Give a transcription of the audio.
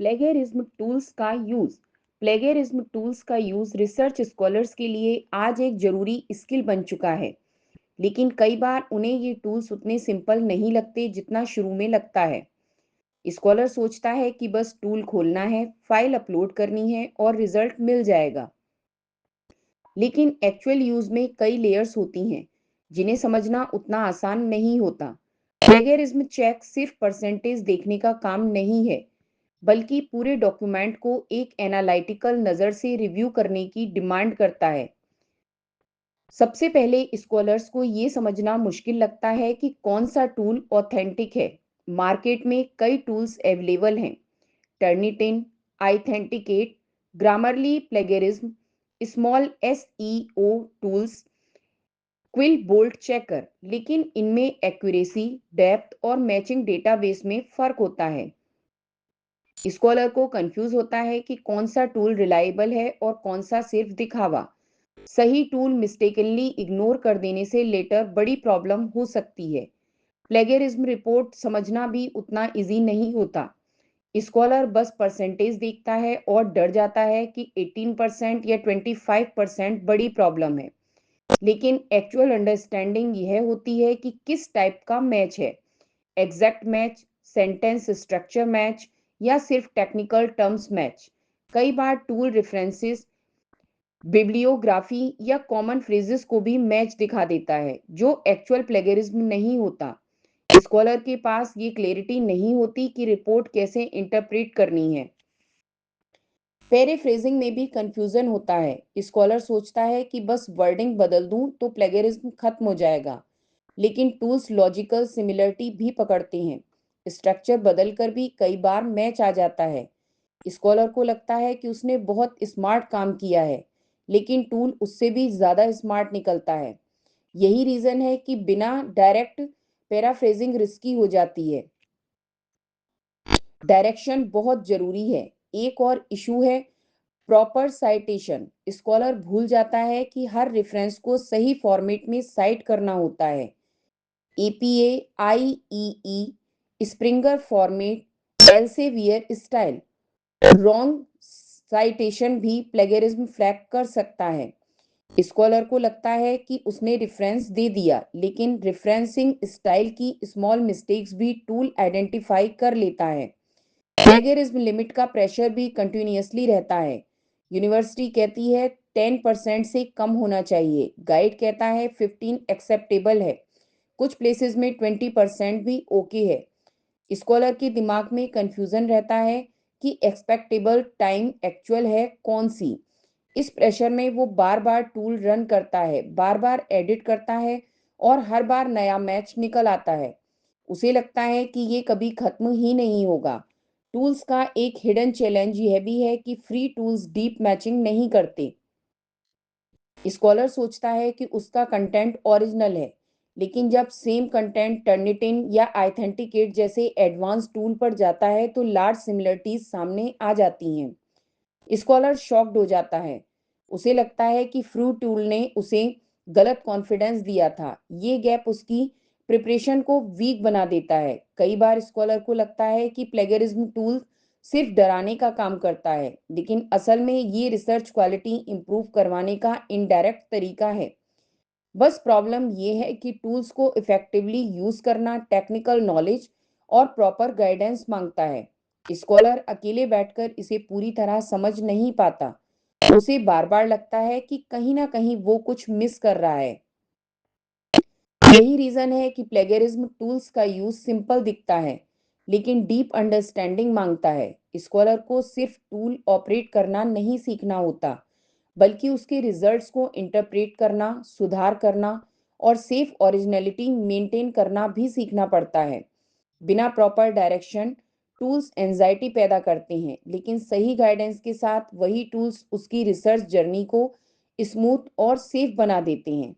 Plagiarism tools का use research scholars के लिए आज एक जरूरी स्किल बन चुका है। लेकिन कई बार उन्हें ये टूल्स उतने सिंपल नहीं लगते जितना शुरू में लगता है। स्कॉलर सोचता है कि बस टूल खोलना है, फाइल अपलोड करनी है और रिजल्ट मिल जाएगा। लेकिन एक्चुअल यूज में कई लेयर्स होती हैं जिन्हें समझना उतना आसान नहीं होता। प्लेगरिज्म चेक सिर्फ परसेंटेज देखने का काम नहीं है, बल्कि पूरे डॉक्यूमेंट को एक एनालिटिकल नज़र से रिव्यू करने की डिमांड करता है। सबसे पहले स्कॉलर्स को ये समझना मुश्किल लगता है कि कौन सा टूल ऑथेंटिक है। मार्केट में कई टूल्स अवेलेबल हैं: Turnitin, iThenticate, Grammarly plagiarism, small SEO tools, QuillBot checker. लेकिन इनमें एक्यूरेसी, डेप्थ और मैचिंग डेटाबेस में फ़र्क होता है। स्कॉलर को कंफ्यूज होता है कि कौन सा टूल रिलायबल है और कौन सा सिर्फ दिखावा। सही टूल मिस्टेकनली इग्नोर कर देने से लेटर बड़ी प्रॉब्लम हो सकती है। प्लेगरिज्म रिपोर्ट समझना भी उतना इजी नहीं होता। स्कॉलर बस परसेंटेज देखता है और डर जाता है कि 18% या 25% बड़ी प्रॉब्लम है। लेकिन एक्चुअल अंडरस्टैंडिंग यह होती है कि किस टाइप का मैच है: exact match, sentence structure match या सिर्फ टेक्निकल टर्म्स मैच। कई बार टूल रेफरेंसेस, बिब्लियोग्राफी या कॉमन फ्रेजेस को भी मैच दिखा देता है, जो एक्चुअल प्लेगरिज्म नहीं होता। स्कॉलर के पास ये क्लैरिटी नहीं होती कि रिपोर्ट कैसे इंटरप्रेट करनी है। पैराफ्रेजिंग में भी कंफ्यूजन होता है। स्कॉलर सोचता है कि बस वर्डिंग बदल दूं तो प्लेगरिज्म खत्म हो जाएगा, लेकिन टूल्स लॉजिकल सिमिलरिटी भी पकड़ते हैं। स्ट्रक्चर बदलकर भी कई बार मैच आ जाता है। स्कॉलर को लगता है कि उसने बहुत स्मार्ट काम किया है, लेकिन टूल उससे भी ज़्यादा स्मार्ट निकलता है। यही रीज़न है कि बिना डायरेक्ट पैराफ्रेजिंग रिस्की हो जाती है। डायरेक्शन बहुत ज़रूरी है। एक और इशू है प्रॉपर साइटेशन। स्कॉलर भूल जाता है कि हर रेफरेंस को सही फॉर्मेट में साइट करना होता है। APA, IEEE, Springer format, Elsevier style. Wrong citation भी प्लेगरिज्म फ्लैग कर सकता है। स्कॉलर को लगता है कि उसने रेफरेंस दे दिया, लेकिन रेफरेंसिंग स्टाइल की स्मॉल मिस्टेक्स भी टूल आइडेंटिफाई कर लेता है। प्लेगरिज्म लिमिट का प्रेशर भी कंटिन्यूअसली रहता है। यूनिवर्सिटी कहती है 10% से कम होना चाहिए, गाइड कहता है 15 एक्सेप्टेबल है, कुछ प्लेसेस में 20% भी ओके है। स्कॉलर के दिमाग में कंफ्यूजन रहता है कि एक्सपेक्टेबल टाइम एक्चुअल है कौन सी। इस प्रेशर में वो बार बार टूल रन करता है, बार बार एडिट करता है और हर बार नया मैच निकल आता है। उसे लगता है कि ये कभी खत्म ही नहीं होगा। टूल्स का एक हिडन चैलेंज यह भी है कि फ्री टूल्स डीप मैचिंग नहीं करते। स्कॉलर सोचता है कि उसका कंटेंट ओरिजिनल है, लेकिन जब सेम कंटेंट टर्निटिन या आइथेंटिकेट जैसे एडवांस टूल पर जाता है तो लार्ज सिमिलरिटीज सामने आ जाती हैं। स्कॉलर शॉक्ड हो जाता है। उसे लगता है कि फ्रू टूल ने उसे गलत कॉन्फिडेंस दिया था। ये गैप उसकी प्रिपरेशन को वीक बना देता है। कई बार स्कॉलर को लगता है कि प्लेगरिज्म टूल सिर्फ डराने का काम करता है, लेकिन असल में ये रिसर्च क्वालिटी इंप्रूव करवाने का इनडायरेक्ट तरीका है। बस प्रॉब्लम ये है कि टूल्स को इफेक्टिवली यूज करना टेक्निकल नॉलेज और प्रॉपर गाइडेंस मांगता है। स्कॉलर अकेले बैठकर इसे पूरी तरह समझ नहीं पाता। उसे बार बार लगता है कि कहीं ना कहीं वो कुछ मिस कर रहा है। यही रीजन है कि प्लेगरिज्म टूल्स का यूज सिंपल दिखता है, लेकिन डीप अंडरस्टैंडिंग मांगता है। स्कॉलर को सिर्फ टूल ऑपरेट करना नहीं सीखना होता, बल्कि उसके रिजल्ट्स को इंटरप्रेट करना, सुधार करना और सेफ ओरिजिनलिटी मेंटेन करना भी सीखना पड़ता है। बिना प्रॉपर डायरेक्शन टूल्स एंजाइटी पैदा करते हैं, लेकिन सही गाइडेंस के साथ वही टूल्स उसकी रिसर्च जर्नी को स्मूथ और सेफ बना देते हैं।